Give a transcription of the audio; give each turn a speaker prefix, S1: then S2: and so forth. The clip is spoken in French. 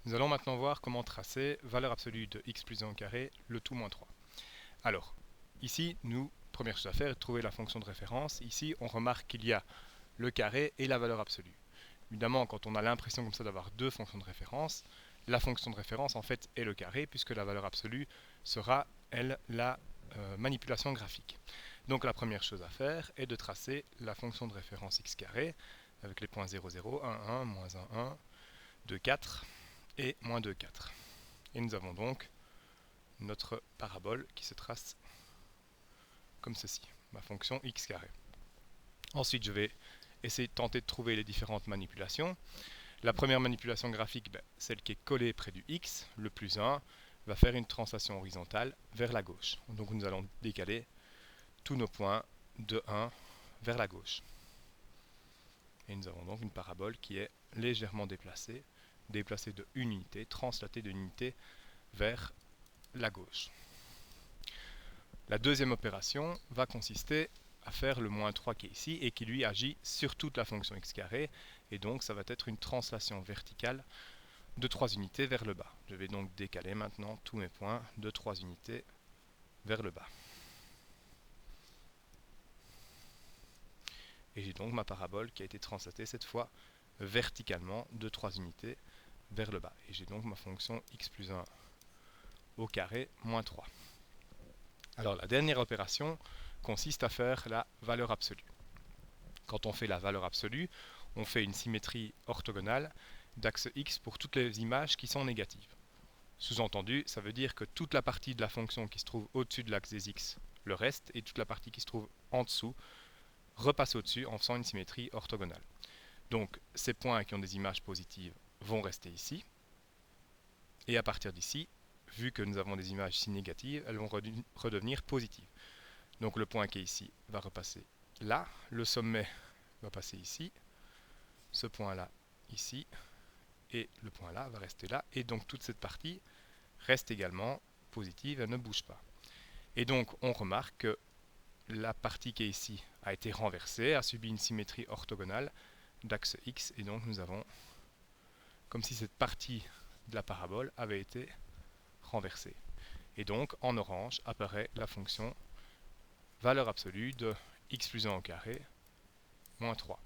S1: Nous allons maintenant voir comment tracer valeur absolue de x plus 1 au carré, le tout moins 3. Alors, ici, première chose à faire est de trouver la fonction de référence. Ici, on remarque qu'il y a le carré et la valeur absolue. Évidemment, quand on a l'impression comme ça d'avoir deux fonctions de référence, la fonction de référence en fait est le carré, puisque la valeur absolue sera, elle, la manipulation graphique. Donc la première chose à faire est de tracer la fonction de référence x carré, avec les points 0, 0, 1, 1, moins 1, 1, 2, 4 et moins 2, 4. Et nous avons donc notre parabole qui se trace comme ceci, ma fonction x carré. Ensuite, je vais essayer de tenter de trouver les différentes manipulations. La première manipulation graphique, celle qui est collée près du x, le plus 1, va faire une translation horizontale vers la gauche. Donc nous allons décaler tous nos points de 1 vers la gauche. Et nous avons donc une parabole qui est légèrement déplacée de une unité, translatée d'une unité vers la gauche. La deuxième opération va consister à faire le moins 3 qui est ici et qui lui agit sur toute la fonction x carré, et donc ça va être une translation verticale de 3 unités vers le bas. Je vais donc décaler maintenant tous mes points de 3 unités vers le bas. Et j'ai donc ma parabole qui a été translatée cette fois verticalement de 3 unités vers le bas. Et j'ai donc ma fonction x plus 1 au carré moins 3. Alors la dernière opération consiste à faire la valeur absolue. Quand on fait la valeur absolue, on fait une symétrie orthogonale d'axe x pour toutes les images qui sont négatives. Sous-entendu, ça veut dire que toute la partie de la fonction qui se trouve au-dessus de l'axe des x le reste, et toute la partie qui se trouve en dessous repasse au-dessus en faisant une symétrie orthogonale. Donc ces points qui ont des images positives vont rester ici, et à partir d'ici, vu que nous avons des images si négatives, elles vont redevenir positives. Donc le point qui est ici va repasser là, le sommet va passer ici, ce point-là ici, et le point là va rester là, et donc toute cette partie reste également positive, elle ne bouge pas. Et donc on remarque que la partie qui est ici a été renversée, a subi une symétrie orthogonale d'axe x, et donc nous avons comme si cette partie de la parabole avait été renversée. Et donc en orange apparaît la fonction valeur absolue de x plus 1 au carré moins 3.